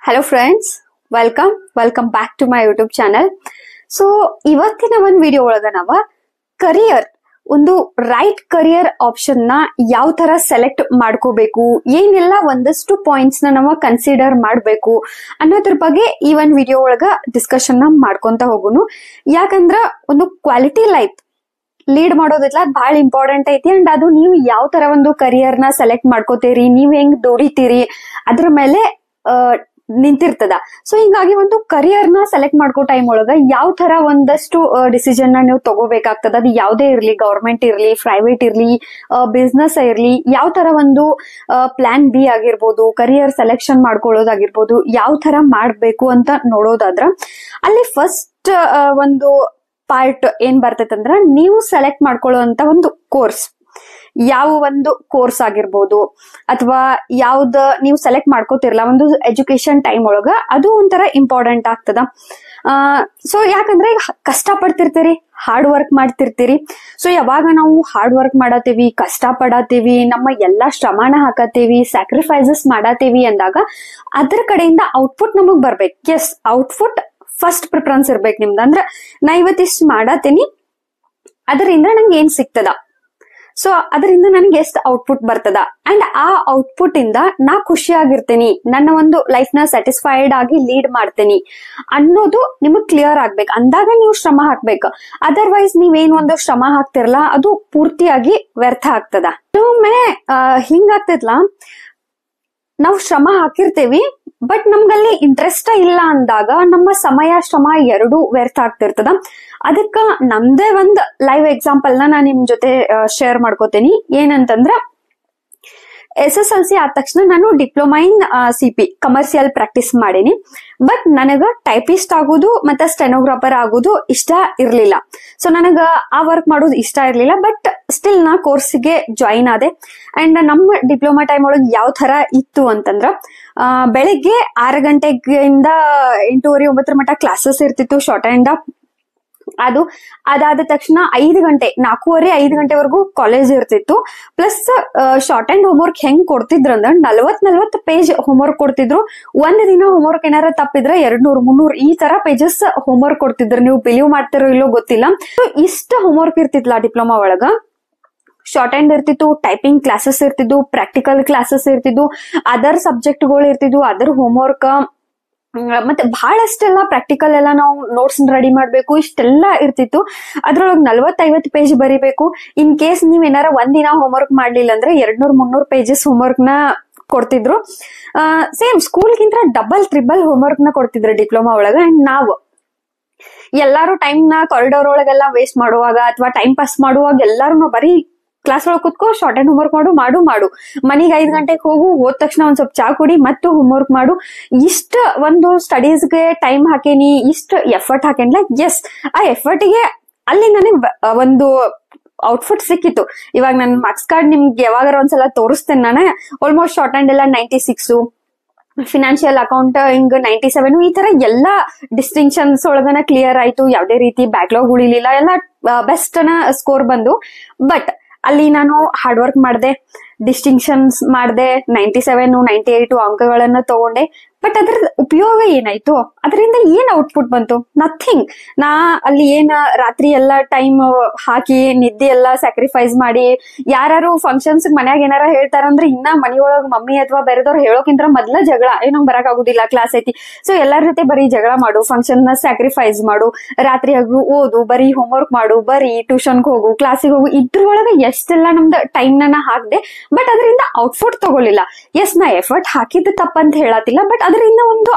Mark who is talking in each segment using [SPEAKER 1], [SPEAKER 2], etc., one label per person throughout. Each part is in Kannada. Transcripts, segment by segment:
[SPEAKER 1] Hello friends, welcome back to my YouTube channel. So ಇವತ್ತಿನ ಒಂದು ವಿಡಿಯೋ ಒಳಗ ನಾವ ಕರಿಯರ್ ಒಂದು ರೈಟ್ ಕರಿಯರ್ ಆಪ್ಷನ್ ನ ಯಾವ ತರ ಸೆಲೆಕ್ಟ್ ಮಾಡ್ಕೋಬೇಕು, ಏನೆಲ್ಲ ಒಂದಷ್ಟು ಪಾಯಿಂಟ್ಸ್ ನ ನಾವು ಕನ್ಸಿಡರ್ ಮಾಡಬೇಕು ಅನ್ನೋದ್ರ ಬಗ್ಗೆ ಈ ಒಂದು ವಿಡಿಯೋ ಒಳಗ ಡಿಸ್ಕಷನ್ ನ ಮಾಡ್ಕೊಂತ ಹೋಗುನು. ಯಾಕಂದ್ರ ಒಂದು ಕ್ವಾಲಿಟಿ ಲೈಫ್ ಲೀಡ್ ಮಾಡೋದಿಲ್ಲ ಬಹಳ ಇಂಪಾರ್ಟೆಂಟ್ ಐತಿ. ಅಂಡ್ ಅದು ನೀವು ಯಾವ ತರ ಒಂದು ಕರಿಯರ್ ನ ಸೆಲೆಕ್ಟ್ ಮಾಡ್ಕೋತೀರಿ, ನೀವ್ ಹೆಂಗ್ ದುಡಿತೀರಿ ಅದ್ರ ಮೇಲೆ ನಿಂತಿರ್ತದ. ಸೊ ಹಿಂಗಾಗಿ ಒಂದು ಕರಿಯರ್ ನ ಸೆಲೆಕ್ಟ್ ಮಾಡ್ಕೋ ಟೈಮ್ ಒಳಗ ಯಾವ ತರ ಒಂದಷ್ಟು ಡಿಸಿಷನ್ ನ ನೀವು ತಗೋಬೇಕಾಗ್ತದ. ಅದು ಯಾವ್ದೇ ಇರ್ಲಿ, ಗವರ್ಮೆಂಟ್ ಇರ್ಲಿ, ಪ್ರೈವೇಟ್ ಇರ್ಲಿ, ಬಿಸ್ನೆಸ್ ಇರ್ಲಿ, ಯಾವ ತರ ಒಂದು ಪ್ಲಾನ್ ಬಿ ಆಗಿರ್ಬೋದು, ಕರಿಯರ್ ಸೆಲೆಕ್ಷನ್ ಮಾಡ್ಕೊಳ್ಳೋದಾಗಿರ್ಬೋದು, ಯಾವ ತರ ಮಾಡ್ಬೇಕು ಅಂತ ನೋಡೋದಾದ್ರ ಅಲ್ಲಿ ಫಸ್ಟ್ ಒಂದು ಪಾರ್ಟ್ ಏನ್ ಬರ್ತೈತಂದ್ರ ನೀವು ಸೆಲೆಕ್ಟ್ ಮಾಡ್ಕೊಳ್ಳುವಂತ ಒಂದು ಕೋರ್ಸ್. ಯಾವ ಒಂದು ಕೋರ್ಸ್ ಆಗಿರ್ಬೋದು ಅಥವಾ ಯಾವ್ದ ನೀವು ಸೆಲೆಕ್ಟ್ ಮಾಡ್ಕೋತಿರ್ಲ ಒಂದು ಎಜುಕೇಶನ್ ಟೈಮ್ ಒಳಗ ಅದು ಒಂಥರ ಇಂಪಾರ್ಟೆಂಟ್ ಆಗ್ತದ. ಸೊ ಯಾಕಂದ್ರೆ ಈಗ ಕಷ್ಟ ಪಡ್ತಿರ್ತೀರಿ, ಹಾರ್ಡ್ ವರ್ಕ್ ಮಾಡ್ತಿರ್ತೀರಿ. ಸೊ ಯಾವಾಗ ನಾವು ಹಾರ್ಡ್ ವರ್ಕ್ ಮಾಡತ್ತೀವಿ, ಕಷ್ಟ ಪಡತ್ತೀವಿ, ನಮ್ಮ ಎಲ್ಲಾ ಶ್ರಮನ ಹಾಕತ್ತೀವಿ, ಸ್ಯಾಕ್ರಿಫೈಸಸ್ ಮಾಡತ್ತೀವಿ ಅಂದಾಗ ಅದ್ರ ಕಡೆಯಿಂದ ಔಟ್ಪುಟ್ ನಮಗ್ ಬರ್ಬೇಕು. ಎಸ್, ಔಟ್ಪುಟ್ ಫಸ್ಟ್ ಪ್ರಿಫರೆನ್ಸ್ ಇರ್ಬೇಕು ನಿಮ್ದು. ಅಂದ್ರ ನಾ ಇವತ್ತಿಷ್ಟು ಮಾಡತ್ತೀನಿ, ಅದರಿಂದ ನಂಗೆ ಏನ್ ಸಿಗ್ತದ, ಸೊ ಅದರಿಂದ ನನಗೆ ಎಷ್ಟು ಔಟ್ಪುಟ್ ಬರ್ತದ, ಅಂಡ್ ಆ ಔಟ್ಪುಟ್ ಇಂದ ನಾ ಖುಷಿಯಾಗಿರ್ತೀನಿ, ನನ್ನ ಒಂದು ಲೈಫ್ ನ ಸ್ಯಾಟಿಸ್ಫೈಡ್ ಆಗಿ ಲೀಡ್ ಮಾಡ್ತೀನಿ ಅನ್ನೋದು ನಿಮಗ್ ಕ್ಲಿಯರ್ ಆಗ್ಬೇಕು. ಅಂದಾಗ ನೀವು ಶ್ರಮ ಹಾಕ್ಬೇಕು. ಅದರ್ವೈಸ್ ನೀವೇನ್ ಒಂದು ಶ್ರಮ ಹಾಕ್ತಿರಲ್ಲ ಅದು ಪೂರ್ತಿಯಾಗಿ ವ್ಯರ್ಥ ಆಗ್ತದ. ಒಮ್ಮೆ ಹಿಂಗಾಗ್ತೈತ್ಲಾ, ನಾವು ಶ್ರಮ ಹಾಕಿರ್ತೇವಿ ಬಟ್ ನಮ್ಗಲ್ಲಿ ಇಂಟ್ರೆಸ್ಟ್ ಇಲ್ಲ ಅಂದಾಗ ನಮ್ಮ ಸಮಯ ಶ್ರಮ ಎರಡೂ ವ್ಯರ್ಥ ಆಗ್ತಿರ್ತದ. ಅದಕ್ಕ ನಮ್ದೇ ಒಂದ್ ಲೈವ್ ಎಕ್ಸಾಂಪಲ್ ನ ನಾನ್ ನಿಮ್ ಜೊತೆ ಶೇರ್ ಮಾಡ್ಕೋತೀನಿ. ಏನಂತಂದ್ರ SSLC ಆದ ತಕ್ಷಣ ನಾನು diploma in CP commercial practice ಮಾಡೀನಿ. ಬಟ್ ನನಗ ಟೈಪಿಸ್ಟ್ ಆಗೋದು ಮತ್ತೆ ಸ್ಟೆನೋಗ್ರಾಫರ್ ಆಗೋದು ಇಷ್ಟ ಇರ್ಲಿಲ್ಲ. ಸೊ ನನಗ ಆ ವರ್ಕ್ ಮಾಡೋದು ಇಷ್ಟ ಇರ್ಲಿಲ್ಲ. ಬಟ್ ಸ್ಟಿಲ್ ನಾ ಕೋರ್ಸ್ಗೆ ಜಾಯಿನ್ ಆದೆ. ಅಂಡ್ ನಮ್ಮ ಡಿಪ್ಲೊಮಾ ಟೈಮ್ ಒಳಗೆ ಯಾವ ತರ ಇತ್ತು ಅಂತಂದ್ರ ಬೆಳಿಗ್ಗೆ 6 ಗಂಟೆಯಿಂದ 8:30 9 ಮಟ್ಟ ಕ್ಲಾಸಸ್ ಇರ್ತಿತ್ತು, ಶಾರ್ಟ್ ಹ್ಯಾಂಡ್. ಅದಾದ ತಕ್ಷಣ 5 ಗಂಟೆ 4:30 5 ಗಂಟೆವರೆಗೂ ಕಾಲೇಜ್ ಇರ್ತಿತ್ತು. ಪ್ಲಸ್ ಶಾರ್ಟ್ ಹ್ಯಾಂಡ್ ಹೋಮ್ವರ್ಕ್ ಹೆಂಗ್ ಕೊಡ್ತಿದ್ರು ಅಂದ್ರೆ 40 ಪೇಜ್ ಹೋಮ್ವರ್ಕ್ ಕೊಡ್ತಿದ್ರು. ಒಂದ್ ದಿನ ಹೋಮ್ವರ್ಕ್ ಏನಾರ ತಪ್ಪಿದ್ರೆ 200 300 ಈ ತರ ಪೇಜಸ್ ಹೋಮ್ವರ್ಕ್ ಕೊಡ್ತಿದ್ರು. ನೀವು ಬಿಲೀವ್ ಮಾಡ್ತಿರೋ ಇಲ್ಲೋ ಗೊತ್ತಿಲ್ಲ. ಇಷ್ಟ ಹೋಮ್ವರ್ಕ್ ಇರ್ತಿತ್ಲಾ ಡಿಪ್ಲೊಮಾ ಒಳಗ. ಶಾರ್ಟ್ ಹ್ಯಾಂಡ್ ಇರ್ತಿತ್ತು, ಟೈಪಿಂಗ್ ಕ್ಲಾಸಸ್ ಇರ್ತಿದ್ವು, ಪ್ರಾಕ್ಟಿಕಲ್ ಕ್ಲಾಸಸ್ ಇರ್ತಿದ್ವು, ಅದರ್ ಸಬ್ಜೆಕ್ಟ್ಗಳು ಇರ್ತಿದ್ವು, ಅದರ್ ಹೋಮ್ವರ್ಕ್, ಮತ್ತೆ ಬಹಳಷ್ಟೆಲ್ಲ ಪ್ರಾಕ್ಟಿಕಲ್ ಎಲ್ಲ ನಾವು ನೋಟ್ಸ್ ರೆಡಿ ಮಾಡ್ಬೇಕು, ಇಷ್ಟೆಲ್ಲ ಇರ್ತಿತ್ತು. ಅದ್ರೊಳಗೆ 40-50 ಪೇಜ್ ಬರಿಬೇಕು. ಇನ್ ಕೇಸ್ ನೀವ್ ಏನಾರ ಒಂದಿನ ಹೋಮ್ವರ್ಕ್ ಮಾಡ್ಲಿಲ್ಲ ಅಂದ್ರೆ 200-300 ಪೇಜಸ್ ಹೋಮ್ವರ್ಕ್ ನ ಕೊಡ್ತಿದ್ರು. ಸೇಮ್ ಸ್ಕೂಲ್ಗಿಂತ ಡಬಲ್ ಟ್ರಿಬಲ್ ಹೋಮ್ವರ್ಕ್ ನ ಕೊಡ್ತಿದ್ರು ಡಿಪ್ಲೊಮಾ ಒಳಗ. ಅಂಡ್ ನಾವು ಎಲ್ಲಾರು ಟೈಮ್ ನ ಕಾರಿಡಾರ್ ಒಳಗೆಲ್ಲ ವೇಸ್ಟ್ ಮಾಡುವಾಗ ಅಥವಾ ಟೈಮ್ ಪಾಸ್ ಮಾಡುವಾಗ ಎಲ್ಲಾರು ಬರೀ ಕ್ಲಾಸ್ ಒಳಗೆ ಕುತ್ಕೋ, ಶಾರ್ಟ್ ಹ್ಯಾಂಡ್ ಹೋಮ್ವರ್ಕ್ ಮಾಡು ಮನಿಗೆ 5 ಗಂಟೆಗೆ ಹೋದ ತಕ್ಷಣ ಒಂದ್ ಸ್ವಲ್ಪ ಚಾ ಕುಡಿ ಮತ್ತು ಹೋಮ್ವರ್ಕ್ ಮಾಡು. ಇಷ್ಟ ಒಂದು ಸ್ಟಡೀಸ್ಗೆ ಟೈಮ್ ಹಾಕೇನಿ, ಇಷ್ಟ ಎಫರ್ಟ್ ಹಾಕೇನಿಲ್ಲ. ಎಸ್, ಆ ಎಫರ್ಟ್ಗೆ ಅಲ್ಲಿ ನನಗೆ ಒಂದು ಔಟ್ಪುಟ್ ಸಿಕ್ಕಿತ್ತು. ಇವಾಗ ನನ್ ಮಾರ್ಕ್ಸ್ ಕಾರ್ಡ್ ನಿಮ್ಗೆ ಯಾವಾಗಾರ ಒಂದ್ಸಲ ತೋರಿಸ್ತೇನೆ. ನಾನು ಆಲ್ಮೋಸ್ಟ್ ಶಾರ್ಟ್ ಹ್ಯಾಂಡ್ ಎಲ್ಲ 96, ಫಿನಾನ್ಷಿಯಲ್ ಅಕೌಂಟಿಂಗ್ 97, ಈ ತರ ಎಲ್ಲಾ ಡಿಸ್ಟಿಂಕ್ಷನ್ಸ್ ಒಳಗನ ಕ್ಲಿಯರ್ ಆಯ್ತು. ಯಾವ್ದೇ ರೀತಿ ಬ್ಯಾಕ್ಲಾಗ್ ಉಳಿಲಿಲ್ಲ, ಎಲ್ಲ ಬೆಸ್ಟ್ ನ ಸ್ಕೋರ್ ಬಂದು. ಬಟ್ ಅಲ್ಲಿ ನಾನು ಹಾರ್ಡ್ ವರ್ಕ್ ಮಾಡಿದೆ, ಡಿಸ್ಟಿಂಕ್ಷನ್ಸ್ ಮಾಡಿದೆ, 97 98 ಅಂಕಗಳನ್ನ ತಗೊಂಡೆ. ಬಟ್ ಅದ್ರ ಉಪಯೋಗ ಏನಾಯ್ತು, ಅದರಿಂದ ಏನ್ ಔಟ್ಪುಟ್ ಬಂತು? ನಥಿಂಗ್. ನಾ ಅಲ್ಲಿ ಏನ್ ರಾತ್ರಿ ಎಲ್ಲಾ ಟೈಮ್ ಹಾಕಿ ನಿದ್ದೆ ಎಲ್ಲಾ ಸ್ಯಾಕ್ರಿಫೈಸ್ ಮಾಡಿ ಯಾರು ಫಂಕ್ಷನ್ಸ್ ಮನ್ಯಾಗ ಏನಾರ ಹೇಳ್ತಾರಂದ್ರೆ ಇನ್ನ ಮನಿಯೊಳಗ ಮಮ್ಮಿ ಅಥವಾ ಬೇರೆದವ್ರು ಹೇಳೋಕಿಂತ ಮೊದ್ಲ ಜಗಳ, ನಂಗೆ ಬರಕ್ ಆಗುದಿಲ್ಲ, ಕ್ಲಾಸ್ ಐತಿ. ಸೊ ಎಲ್ಲಾರ ಜೊತೆ ಬರೀ ಜಗಳ ಮಾಡು, ಫಂಕ್ಷನ್ ನ ಸ್ಯಾಕ್ರಿಫೈಸ್ ಮಾಡು, ರಾತ್ರಿ ಆಗು ಓದು, ಬರೀ ಹೋಮ್ವರ್ಕ್ ಮಾಡು, ಬರೀ ಟ್ಯೂಷನ್ಗೆ ಹೋಗು, ಕ್ಲಾಸಿಗೆ ಹೋಗು. ಇದ್ರೊಳಗ ಎಷ್ಟೆಲ್ಲ ನಮ್ದು ಟೈಮ್ ನ ಹಾಕ್ದೆ, ಬಟ್ ಅದರಿಂದ ಔಟ್ಪುಟ್ ತಗೊಳ್ಳಿಲ್ಲ. ಎಸ್, ನಾ ಎಫರ್ಟ್ ಹಾಕಿದ್ದು ತಪ್ಪಂತ ಹೇಳತ್ತಿಲ್ಲ, ಬಟ್ ಅದರಿಂದ ಒಂದು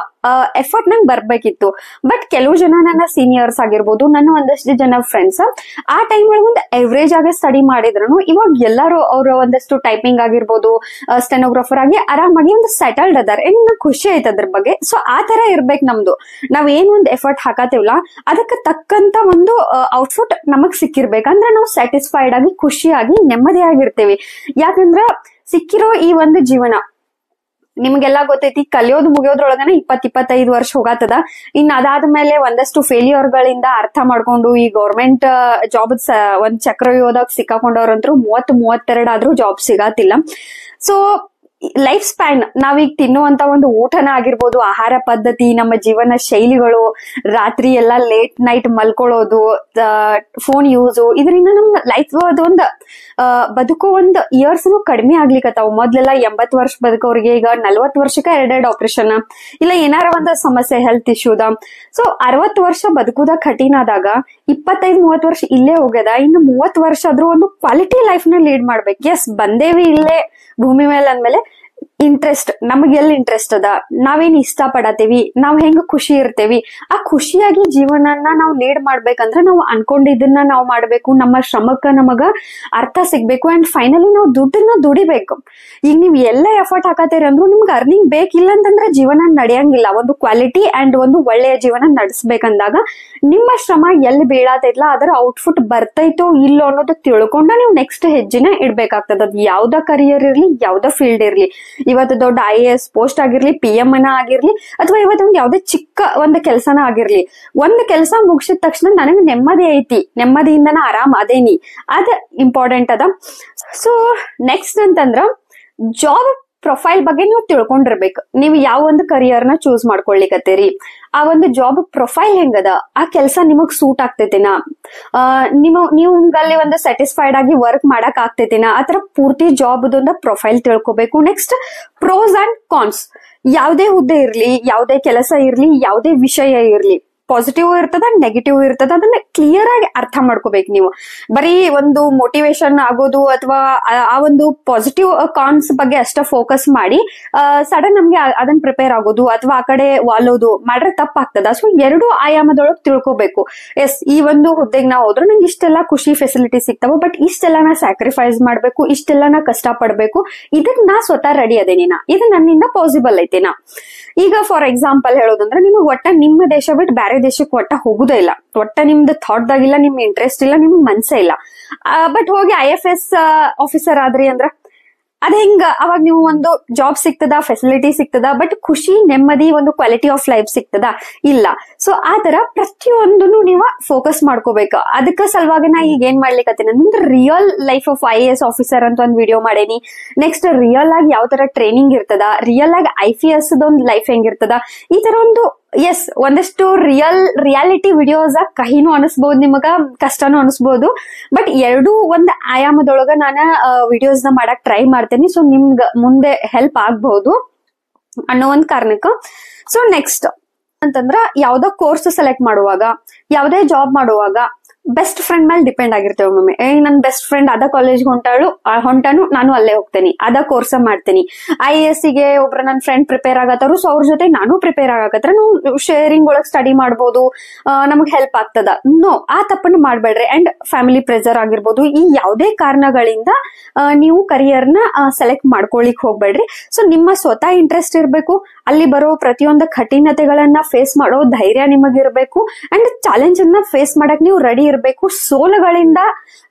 [SPEAKER 1] ಎಫರ್ಟ್ ನಂಗೆ ಬರ್ಬೇಕಿತ್ತು. ಬಟ್ ಕೆಲವು ಜನ ನನ್ನ ಸೀನಿಯರ್ಸ್ ಆಗಿರ್ಬೋದು, ನನ್ನ ಒಂದಷ್ಟು ಜನ ಫ್ರೆಂಡ್ಸ್ ಆ ಟೈಮ್ ಒಳಗೆ ಒಂದು ಎವರೇಜ್ ಆಗಿ ಸ್ಟಡಿ ಮಾಡಿದ್ರು ಇವಾಗ ಎಲ್ಲಾರು ಅವ್ರ ಒಂದಷ್ಟು ಟೈಪಿಂಗ್ ಆಗಿರ್ಬೋದು, ಸ್ಟೆನೋಗ್ರಾಫರ್ ಆಗಿ ಆರಾಮಾಗಿ ಒಂದು ಸೆಟಲ್ಡ್ ಅದಾರ. ನಂಗೆ ಖುಷಿ ಆಯ್ತು ಅದ್ರ ಬಗ್ಗೆ. ಸೊ ಆ ತರ ಇರ್ಬೇಕು ನಮ್ದು. ನಾವ್ ಏನ್ ಒಂದ್ ಎಫರ್ಟ್ ಹಾಕತಿವಲ್ಲ ಅದಕ್ಕೆ ತಕ್ಕಂತ ಒಂದು ಔಟ್ಪುಟ್ ನಮಗ್ ಸಿಕ್ಕಿರ್ಬೇಕಂದ್ರೆ ನಾವು ಸ್ಯಾಟಿಸ್ಫೈಡ್ ಆಗಿ, ಖುಷಿಯಾಗಿ, ನೆಮ್ಮದಿಯಾಗಿರ್ತೇವಿ. ಯಾಕಂದ್ರ ಸಿಕ್ಕಿರೋ ಈ ಒಂದು ಜೀವನ ನಿಮ್ಗೆಲ್ಲ ಗೊತ್ತೈತಿ, ಕಲಿಯೋದು ಮುಗಿಯೋದ್ರೊಳಗನೆ 20-25 ವರ್ಷ ಹೋಗತ್ತದ. ಇನ್ ಅದಾದ್ಮೇಲೆ ಒಂದಷ್ಟು ಫೇಲ್ಯೂರ್ ಗಳಿಂದ ಅರ್ಥ ಮಾಡ್ಕೊಂಡು ಈ ಗೌರ್ಮೆಂಟ್ ಜಾಬ್ ಒಂದ್ ಚಕ್ರವ್ಯೂಹದಾಗ ಸಿಕ್ಕಾಕೊಂಡವ್ರಂತರೂ 30-32 ಆದ್ರೂ ಜಾಬ್ ಸಿಗತ್ತಿಲ್ಲ. ಸೊ ಲೈಫ್ ಸ್ಪ್ಯಾನ್ ನಾವೀಗ ತಿನ್ನುವಂತ ಒಂದು ಊಟನ ಆಗಿರ್ಬೋದು, ಆಹಾರ ಪದ್ಧತಿ, ನಮ್ಮ ಜೀವನ ಶೈಲಿಗಳು, ರಾತ್ರಿ ಎಲ್ಲ ಲೇಟ್ ನೈಟ್ ಮಲ್ಕೊಳ್ಳೋದು, ಫೋನ್ ಯೂಸು, ಇದರಿಂದ ನಮ್ಮ ಲೈಫ್ ಒಂದು ಬದುಕೋ ಒಂದು ಇಯರ್ಸ್ ಕಡಿಮೆ ಆಗ್ಲಿಕ್ಕತ್ತಾವ. ಮೊದ್ಲೆಲ್ಲ 80 ವರ್ಷ ಬದುಕೋರಿಗೆ ಈಗ 40 ವರ್ಷಕ್ಕೆ 2 ಆಪರೇಷನ್, ಇಲ್ಲ ಏನಾರ ಒಂದು ಸಮಸ್ಯೆ ಹೆಲ್ತ್ ಇಶ್ಯೂದ. ಸೊ 60 ವರ್ಷ ಬದುಕುದ ಕಠಿಣ ಆದಾಗ 25-30 ವರ್ಷ ಇಲ್ಲೇ ಹೋಗ್ಯದ. ಇನ್ನು 30 ವರ್ಷ ಆದ್ರೂ ಒಂದು ಕ್ವಾಲಿಟಿ ಲೈಫ್ ನ ಲೀಡ್ ಮಾಡ್ಬೇಕು. ಎಸ್, ಬಂದೇವಿ ಇಲ್ಲೇ ಭೂಮಿ ಮೇಲೆ ಅಂದ್ಮೇಲೆ ಇಂಟ್ರೆಸ್ಟ್, ನಮಗ್ ಎಲ್ಲಿ ಇಂಟ್ರೆಸ್ಟ್ ಅದ, ನಾವೇನ್ ಇಷ್ಟ ಪಡತೀವಿ, ನಾವ್ ಹೆಂಗ್ ಖುಷಿ ಇರ್ತೇವಿ, ಆ ಖುಷಿಯಾಗಿ ಜೀವನನ ನಾವು ಲೀಡ್ ಮಾಡ್ಬೇಕಂದ್ರೆ ನಾವು ಅನ್ಕೊಂಡಿದ್ದನ್ನ ನಾವು ಮಾಡ್ಬೇಕು. ನಮ್ಮ ಶ್ರಮಕ್ಕ ನಮಗ ಅರ್ಥ ಸಿಗ್ಬೇಕು. ಅಂಡ್ ಫೈನಲಿ ನಾವು ದುಡ್ಡನ್ನ ದುಡಿಬೇಕು. ಈಗ ನೀವ್ ಎಲ್ಲ ಎಫರ್ಟ್ ಹಾಕತ್ತೀರಿ ಅಂದ್ರೂ ನಿಮ್ಗೆ ಅರ್ನಿಂಗ್ ಬೇಕಿಲ್ಲ ಅಂತಂದ್ರೆ ಜೀವನ ನಡೆಯಂಗಿಲ್ಲ. ಒಂದು ಕ್ವಾಲಿಟಿ ಅಂಡ್ ಒಂದು ಒಳ್ಳೆಯ ಜೀವನ ನಡೆಸ್ಬೇಕಂದಾಗ ನಿಮ್ಮ ಶ್ರಮ ಎಲ್ಲಿ ಬೀಳತೈತ್ಲ ಅದರ ಔಟ್ಪುಟ್ ಬರ್ತೈತೋ ಇಲ್ಲೋ ಅನ್ನೋದು ತಿಳ್ಕೊಂಡ ನೀವು ನೆಕ್ಸ್ಟ್ ಹೆಜ್ಜೆನ ಇಡ್ಬೇಕಾಗ್ತದ. ಅದ್ ಯಾವ್ದ ಕರಿಯರ್ ಇರ್ಲಿ, ಯಾವ್ದ ಫೀಲ್ಡ್ ಇರ್ಲಿ, ಇವತ್ತು ದೊಡ್ಡ IAS ಪೋಸ್ಟ್ ಆಗಿರ್ಲಿ, PM ಆಗಿರ್ಲಿ, ಅಥವಾ ಇವತ್ತೊಂದು ಯಾವ್ದೇ ಚಿಕ್ಕ ಒಂದು ಕೆಲಸನ ಆಗಿರ್ಲಿ, ಒಂದು ಕೆಲಸ ಮುಗಿಸಿದ ತಕ್ಷಣ ನನಗೆ ನೆಮ್ಮದಿ ಐತಿ, ನೆಮ್ಮದಿಯಿಂದನ ಆರಾಮ್ ಅದೇನಿ, ಅದ ಇಂಪಾರ್ಟೆಂಟ್ ಅದ. ಸೊ ನೆಕ್ಸ್ಟ್ ಅಂತಂದ್ರ ಜಾಬ್ ಪ್ರೊಫೈಲ್ ಬಗ್ಗೆ ನೀವು ತಿಳ್ಕೊಂಡಿರ್ಬೇಕು. ನೀವು ಯಾವ ಒಂದು ಕರಿಯರ್ ನ ಚೂಸ್ ಮಾಡ್ಕೊಳ್ಲಿಕತ್ತೀರಿ, ಆ ಒಂದು ಜಾಬ್ ಪ್ರೊಫೈಲ್ ಹೆಂಗದ, ಆ ಕೆಲಸ ನಿಮಗ್ ಸೂಟ್ ಆಗ್ತೈತಿನಾ, ನೀವು ಅಲ್ಲಿ ಒಂದು ಸ್ಯಾಟಿಸ್ಫೈಡ್ ಆಗಿ ವರ್ಕ್ ಮಾಡಕ್ ಆಗ್ತೈತಿನಾ, ಆತರ ಪೂರ್ತಿ ಜಾಬ್ ಒಂದು ಪ್ರೊಫೈಲ್ ತಿಳ್ಕೊಬೇಕು. ನೆಕ್ಸ್ಟ್ ಪ್ರೋಸ್ ಅಂಡ್ ಕಾನ್ಸ್. ಯಾವ್ದೇ ಹುದ್ದೆ ಇರ್ಲಿ, ಯಾವ್ದೇ ಕೆಲಸ ಇರ್ಲಿ, ಯಾವ್ದೇ ವಿಷಯ ಇರ್ಲಿ, ಪಾಸಿಟಿವ್ ಇರ್ತದ, ನೆಗೆಟಿವ್ ಇರ್ತದ, ಅದನ್ನ ಕ್ಲಿಯರ್ ಆಗಿ ಅರ್ಥ ಮಾಡ್ಕೋಬೇಕು. ನೀವು ಬರೀ ಒಂದು ಮೋಟಿವೇಶನ್ ಆಗೋದು ಅಥವಾ ಆ ಒಂದು ಪಾಸಿಟಿವ್ ಕಾನ್ಸ್ ಬಗ್ಗೆ ಅಷ್ಟ ಫೋಕಸ್ ಮಾಡಿ ಸಡನ್ ನಮ್ಗೆ ಅದನ್ನ ಪ್ರಿಪೇರ್ ಆಗೋದು ಅಥವಾ ಆ ಕಡೆ ವಾಲೋದು ಮಾಡ್ರೆ ತಪ್ಪಾಗ್ತದ. ಸೊ 2 ಆಯಾಮದೊಳಗ್ ತಿಳ್ಕೊಬೇಕು. ಎಸ್, ಈ ಒಂದು ಹುದ್ದೆಗೆ ನಾವು ಹೋದ್ರೆ ನಂಗೆ ಇಷ್ಟೆಲ್ಲ ಖುಷಿ ಫೆಸಿಲಿಟಿ ಸಿಗ್ತಾವ, ಬಟ್ ಇಷ್ಟೆಲ್ಲ ನಾ ಸ್ಯಾಕ್ರಿಫೈಸ್ ಮಾಡ್ಬೇಕು, ಇಷ್ಟೆಲ್ಲ ನಾ ಕಷ್ಟ ಪಡ್ಬೇಕು, ಇದಕ್ ನಾ ಸ್ವತಃ ರೆಡಿ ಅದೇನಿನ, ಇದು ನನ್ನಿಂದ ಪಾಸಿಬಲ್ ಐತಿನಾ. ಈಗ ಫಾರ್ ಎಕ್ಸಾಂಪಲ್ ಹೇಳೋದಂದ್ರೆ ನಿಮಗೆ ಒಟ್ಟ ನಿಮ್ಮ ದೇಶ ಬಿಟ್ಟು ಬೇರೆ ದೇಶಕ್ಕೆ ಒಟ್ಟ ಹೋಗುದೇ ಇಲ್ಲ, ಒಟ್ಟ ನಿಮ್ದು ಥಾಟ್ದಾಗಿಲ್ಲ, ನಿಮ್ ಇಂಟ್ರೆಸ್ಟ್ ಇಲ್ಲ, ನಿಮ್ ಮನ್ಸೇ ಇಲ್ಲ, ಬಟ್ ಹೋಗಿ IFS ಆಫೀಸರ್ ಆದ್ರಿ ಅಂದ್ರ ಅದ್ ಹೆಂಗ? ಅವಾಗ ನೀವು ಒಂದು ಜಾಬ್ ಸಿಗ್ತದ, ಫೆಸಿಲಿಟಿ ಸಿಗ್ತದ, ಬಟ್ ಖುಷಿ, ನೆಮ್ಮದಿ, ಒಂದು ಕ್ವಾಲಿಟಿ ಆಫ್ ಲೈಫ್ ಸಿಗ್ತದ? ಇಲ್ಲ. ಸೊ ಆತರ ಪ್ರತಿಯೊಂದನ್ನು ನೀವು ಫೋಕಸ್ ಮಾಡ್ಕೋಬೇಕು. ಅದಕ್ಕ ಸಲುವಾಗಿ ನಾ ಈಗ ಏನ್ ಮಾಡ್ಲಿಕ್ಕತ್ತೀನಿ ಅಂದ್ರೆ real life of IAS officer ಅಂತ ಒಂದು ವಿಡಿಯೋ ಮಾಡೇನಿ. ನೆಕ್ಸ್ಟ್ ರಿಯಲ್ ಆಗಿ ಯಾವ ತರ ಟ್ರೈನಿಂಗ್ ಇರ್ತದ, ರಿಯಲ್ ಆಗಿ IPS ಒಂದು ಲೈಫ್ ಹೆಂಗಿರ್ತದ, ಈ ತರ ಒಂದು ಎಸ್ ಒಂದಷ್ಟು ರಿಯಾಲಿಟಿ ವಿಡಿಯೋಸ್ ಕಹಿನೂ ಅನಿಸ್ಬಹುದು, ನಿಮಗ ಕಷ್ಟನೂ ಅನಿಸ್ಬಹುದು, ಬಟ್ 2 ಒಂದ್ ಆಯಾಮದೊಳಗ ನಾನು ವಿಡಿಯೋಸ್ ನ ಮಾಡಕ್ ಟ್ರೈ ಮಾಡ್ತೇನೆ. ಸೊ ನಿಮ್ಗ ಮುಂದೆ ಹೆಲ್ಪ್ ಆಗ್ಬಹುದು ಅನ್ನೋ ಒಂದ್ ಕಾರಣಕ್ಕ. ಸೊ ನೆಕ್ಸ್ಟ್ ಅಂತಂದ್ರ ಯಾವ್ದೋ ಕೋರ್ಸ್ ಸೆಲೆಕ್ಟ್ ಮಾಡುವಾಗ, ಯಾವ್ದೇ ಜಾಬ್ ಮಾಡುವಾಗ ಬೆಸ್ಟ್ ಫ್ರೆಂಡ್ ಮೇಲೆ ಡಿಪೆಂಡ್ ಆಗಿರ್ತೇವೆ ಒಮ್ಮೊಮ್ಮೆ. ನನ್ ಬೆಸ್ಟ್ ಫ್ರೆಂಡ್ ಅದ ಕಾಲೇಜ್ ಹೊಂಟಾನು, ನಾನು ಅಲ್ಲೇ ಹೋಗ್ತೇನೆ, ಅದ ಕೋರ್ಸ್ ಮಾಡ್ತೇನಿ. IAS ಗೆ ಒಬ್ರು ನನ್ ಫ್ರೆಂಡ್ ಪ್ರಿಪೇರ್ ಆಗತ್ತಾರು, ಸೊ ಅವ್ರ ಜೊತೆ ನಾನು ಪ್ರಿಪೇರ್ ಆಗಕತ್ರ ನಾವು ಶೇರಿಂಗ್ ಒಳಗ್ ಸ್ಟಡಿ ಮಾಡ್ಬೋದು, ನಮಗ್ ಹೆಲ್ಪ್ ಆಗ್ತದ. ನೋ, ಆ ತಪ್ಪನ್ನು ಮಾಡ್ಬೇಡ್ರಿ. ಅಂಡ್ ಫ್ಯಾಮಿಲಿ ಪ್ರೆಷರ್ ಆಗಿರ್ಬೋದು, ಈ ಯಾವುದೇ ಕಾರಣಗಳಿಂದ ನೀವು ಕರಿಯರ್ ನ ಸೆಲೆಕ್ಟ್ ಮಾಡ್ಕೊಳಿಕ್ ಹೋಗ್ಬೇಡ್ರಿ. ಸೊ ನಿಮ್ಮ ಸ್ವತಃ ಇಂಟ್ರೆಸ್ಟ್ ಇರ್ಬೇಕು, ಅಲ್ಲಿ ಬರೋ ಪ್ರತಿಯೊಂದು ಕಠಿಣತೆಗಳನ್ನ ಫೇಸ್ ಮಾಡೋ ಧೈರ್ಯ ನಿಮಗಿರ್ಬೇಕು, ಅಂಡ್ ಚಾಲೆಂಜ್ ಅನ್ನ ಫೇಸ್ ಮಾಡಕ್ ನೀವು ರೆಡಿ ಇರ್ಬೇಕು. ಸೋಲುಗಳಿಂದ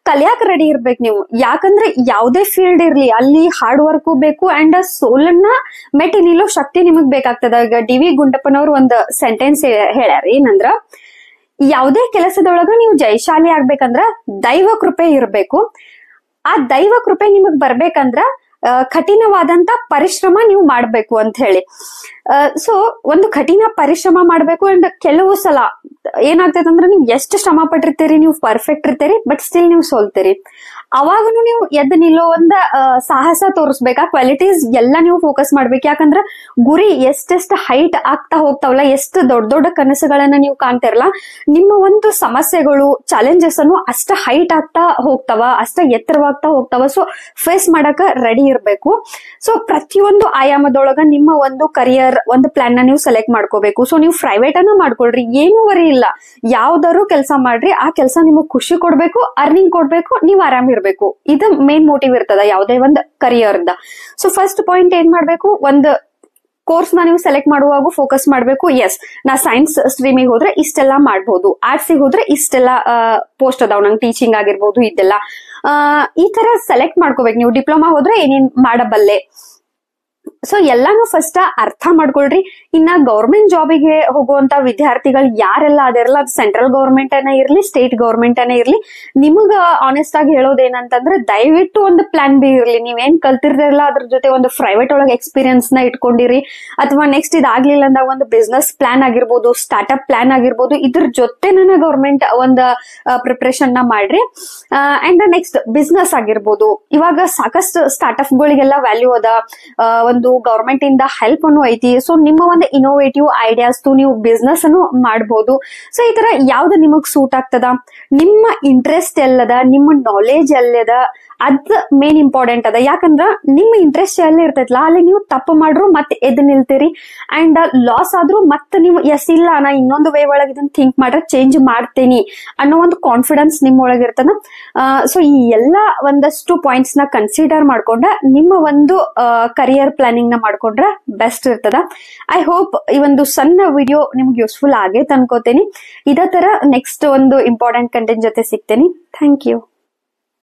[SPEAKER 1] ಕಲಿಯಾಕ್ ರೆಡಿ ಇರ್ಬೇಕು ನೀವು. ಯಾಕಂದ್ರೆ ಯಾವ್ದೇ ಫೀಲ್ಡ್ ಇರ್ಲಿ ಅಲ್ಲಿ ಹಾರ್ಡ್ ವರ್ಕ್ ಬೇಕು, ಅಂಡ್ ಸೋಲನ್ನ ಮೆಟ್ಟಿ ನಿಲ್ಲೋ ಶಕ್ತಿ ನಿಮಗ್ ಬೇಕಾಗ್ತದ. ಈಗ DV ಗುಂಡಪ್ಪನವ್ರು ಒಂದು ಸೆಂಟೆನ್ಸ್ ಹೇಳ್ಯಾರ, ಏನಂದ್ರ ಯಾವ್ದೇ ಕೆಲಸದೊಳಗ ನೀವು ಜಯಶಾಲಿ ಆಗ್ಬೇಕಂದ್ರ ದೈವ ಕೃಪೆ ಇರ್ಬೇಕು. ಆ ದೈವ ಕೃಪೆ ನಿಮಗ್ ಬರ್ಬೇಕಂದ್ರ ಕಠಿಣವಾದಂತ ಪರಿಶ್ರಮ ನೀವು ಮಾಡ್ಬೇಕು ಅಂತ ಹೇಳಿ. ಸೊ ಒಂದು ಕಠಿಣ ಪರಿಶ್ರಮ ಮಾಡ್ಬೇಕು. ಅಂಡ್ ಕೆಲವು ಸಲ ಏನಾಗ್ತೈತೆ ಅಂದ್ರೆ ನೀವು ಎಷ್ಟು ಶ್ರಮ ಪಟ್ಟಿರ್ತೀರಿ, ನೀವು ಪರ್ಫೆಕ್ಟ್ ಇರ್ತೀರಿ, ಬಟ್ ಸ್ಟಿಲ್ ನೀವು ಸೋಲ್ತೀರಿ. ಅವಾಗನು ನೀವು ಎದ್ದು ನಿಲ್ಲೋ ಒಂದ ಸಾಹಸ ತೋರಿಸ್ಬೇಕಾ, ಕ್ವಾಲಿಟೀಸ್ ಎಲ್ಲ ನೀವು ಫೋಕಸ್ ಮಾಡ್ಬೇಕು. ಯಾಕಂದ್ರ ಗುರಿ ಎಷ್ಟೆಷ್ಟು ಹೈಟ್ ಆಗ್ತಾ ಹೋಗ್ತಾವಲ್ಲ, ಎಷ್ಟು ದೊಡ್ಡ ದೊಡ್ಡ ಕನಸುಗಳನ್ನ ನೀವು ಕಾಣ್ತಿರಲ್ಲ, ನಿಮ್ಮ ಒಂದು ಸಮಸ್ಯೆಗಳು, ಚಾಲೆಂಜಸ್ ಅನ್ನು ಅಷ್ಟ ಹೈಟ್ ಆಗ್ತಾ ಹೋಗ್ತಾವ, ಅಷ್ಟ ಎತ್ತರವಾಗ್ತಾ ಹೋಗ್ತಾವ. ಸೊ ಫೇಸ್ ಮಾಡಕ ರೆಡಿ ಇರ್ಬೇಕು. ಸೊ ಪ್ರತಿಯೊಂದು ಆಯಾಮದೊಳಗ ನಿಮ್ಮ ಒಂದು ಕರಿಯರ್, ಒಂದು ಪ್ಲಾನ್ ನ ನೀವು ಸೆಲೆಕ್ಟ್ ಮಾಡ್ಕೋಬೇಕು. ಸೊ ನೀವು ಪ್ರೈವೇಟ್ ಅನ್ನ ಮಾಡ್ಕೊಳ್ರಿ, ಏನು ವರಿ ಇಲ್ಲ, ಯಾವ್ದಾರು ಕೆಲಸ ಮಾಡ್ರಿ, ಆ ಕೆಲಸ ನಿಮಗ್ ಖುಷಿ ಕೊಡ್ಬೇಕು, ಅರ್ನಿಂಗ್ ಕೊಡ್ಬೇಕು, ನೀವ್ ಆರಾಮ್ ಇರ್ಬೇಕು. ಇದು ಮೇನ್ ಮೋಟಿವ್ ಇರ್ತದ ಯಾವ್ದೇ ಒಂದು ಕರಿಯರ್ದ. ಸೊ ಫಸ್ಟ್ ಪಾಯಿಂಟ್ ಏನ್ ಮಾಡ್ಬೇಕು, ಒಂದು ಕೋರ್ಸ್ ನ ನೀವು ಸೆಲೆಕ್ಟ್ ಮಾಡುವಾಗ ಫೋಕಸ್ ಮಾಡ್ಬೇಕು. ಎಸ್, ನಾ ಸೈನ್ಸ್ ಸ್ಟ್ರೀಮಿಗೆ ಹೋದ್ರೆ ಇಷ್ಟೆಲ್ಲಾ ಮಾಡ್ಬೋದು, ಆರ್ಟ್ಸ್ ಹೋದ್ರೆ ಇಷ್ಟೆಲ್ಲ ಪೋಸ್ಟ್ ಅದಾವ್, ನಂಗೆ ಟೀಚಿಂಗ್ ಆಗಿರ್ಬೋದು, ಇದೆಲ್ಲ ಈ ತರ ಸೆಲೆಕ್ಟ್ ಮಾಡ್ಕೋಬೇಕು ನೀವು. ಡಿಪ್ಲೊಮಾ ಹೋದ್ರೆ ಏನೇನ್ ಮಾಡಬಲ್ಲೆ, ಸೊ ಎಲ್ಲಾನು ಫಸ್ಟ್ ಅರ್ಥ ಮಾಡ್ಕೊಳ್ರಿ. ಇನ್ನ ಗೌರ್ಮೆಂಟ್ ಜಾಬಿಗೆ ಹೋಗುವಂತ ವಿದ್ಯಾರ್ಥಿಗಳು ಯಾರೆಲ್ಲ ಅದಿರಲ್ಲ, ಅದು ಸೆಂಟ್ರಲ್ ಗೌರ್ಮೆಂಟ್ ಅನ್ನ ಇರ್ಲಿ, ಸ್ಟೇಟ್ ಗೌರ್ಮೆಂಟ್ ಅನ್ನ ಇರ್ಲಿ, ನಿಮಗ ಆನೆಸ್ಟ್ ಆಗಿ ಹೇಳೋದೇನಂತಂದ್ರೆ ದಯವಿಟ್ಟು ಒಂದು ಪ್ಲಾನ್ ಬಿ ಇರ್ಲಿ. ನೀವೇನ್ ಕಲ್ತಿರ್ದಿರಲ್ಲ ಅದ್ರ ಜೊತೆ ಒಂದು ಪ್ರೈವೇಟ್ ಒಳಗೆ ಎಕ್ಸ್ಪೀರಿಯನ್ಸ್ ನ ಇಟ್ಕೊಂಡಿರಿ, ಅಥವಾ ನೆಕ್ಸ್ಟ್ ಇದಾಗ್ಲಿಲ್ಲ ಅಂದಾಗ ಒಂದು ಬಿಸ್ನೆಸ್ ಪ್ಲಾನ್ ಆಗಿರ್ಬೋದು, ಸ್ಟಾರ್ಟ್ಅಪ್ ಪ್ಲಾನ್ ಆಗಿರ್ಬೋದು, ಇದ್ರ ಜೊತೆನ ಗೌರ್ಮೆಂಟ್ ಒಂದು ಪ್ರಿಪರೇಷನ್ ನ ಮಾಡ್ರಿ. ಅಂಡ್ ನೆಕ್ಸ್ಟ್ ಬಿಸ್ನೆಸ್ ಆಗಿರ್ಬೋದು, ಇವಾಗ ಸಾಕಷ್ಟು ಸ್ಟಾರ್ಟ್ಅಪ್ ಗಳಿಗೆಲ್ಲ ವ್ಯಾಲ್ಯೂ ಅದ, ಒಂದು ಗವರ್ಮೆಂಟ್ ಇಂದ ಹೆಲ್ಪ್ ಅನ್ನು ಐತಿ. ಸೊ ನಿಮ್ಮ ಒಂದು ಇನೋವೇಟಿವ್ ಐಡಿಯಾಸ್ ನೀವು ಬಿಸ್ನೆಸ್ ಅನ್ನು ಮಾಡಬಹುದು. ಸೊ ಈ ತರ ಯಾವ್ದು ನಿಮಗ್ ಸೂಟ್ ಆಗ್ತದ, ನಿಮ್ಮ ಇಂಟ್ರೆಸ್ಟ್ ಎಲ್ಲದ, ನಿಮ್ಮ ನಾಲೆಜ್ ಎಲ್ಲದ, ಅದ್ ಮೇನ್ ಇಂಪಾರ್ಟೆಂಟ್ ಅದ. ಯಾಕಂದ್ರ ನಿಮ್ಮ ಇಂಟ್ರೆಸ್ಟ್ ಎಲ್ಲ ಇರ್ತೈತಲ್ಲ, ಅಲ್ಲಿ ನೀವು ತಪ್ಪು ಮಾಡ್ರು ಮತ್ತೆ ಎದ್ ನಿಲ್ತೀರಿ. ಅಂಡ್ ಲಾಸ್ ಆದ್ರೂ ಮತ್ತೆ ನೀವು ಎಸ್ ಇಲ್ಲ ನಾ ಇನ್ನೊಂದು ವೇ ಒಳಗೆ ಇದನ್ನ ಥಿಂಕ್ ಮಾಡ್ರೆ ಚೇಂಜ್ ಮಾಡ್ತೇನಿ ಅನ್ನೋ ಒಂದು ಕಾನ್ಫಿಡೆನ್ಸ್ ನಿಮ್ಮ ಒಳಗೆ ಇರ್ತದ. ಸೊ ಈ ಎಲ್ಲಾ ಒಂದಷ್ಟು ಪಾಯಿಂಟ್ಸ್ ನ ಕನ್ಸಿಡರ್ ಮಾಡ್ಕೊಂಡ ನಿಮ್ಮ ಒಂದು ಕರಿಯರ್ ಪ್ಲಾನಿಂಗ್ ನ ಮಾಡ್ಕೊಂಡ್ರೆ ಬೆಸ್ಟ್ ಇರ್ತದ. ಐ ಹೋಪ್ ಈ ಒಂದು ಸಣ್ಣ ವಿಡಿಯೋ ನಿಮ್ಗೆ ಯೂಸ್ಫುಲ್ ಆಗೈತೆ ಅನ್ಕೋತೇನಿ. ಇದೇ ತರ ನೆಕ್ಸ್ಟ್ ಒಂದು ಇಂಪಾರ್ಟೆಂಟ್ ಕಂಟೆಂಟ್ ಜೊತೆ ಸಿಗ್ತೇನೆ. Thank you.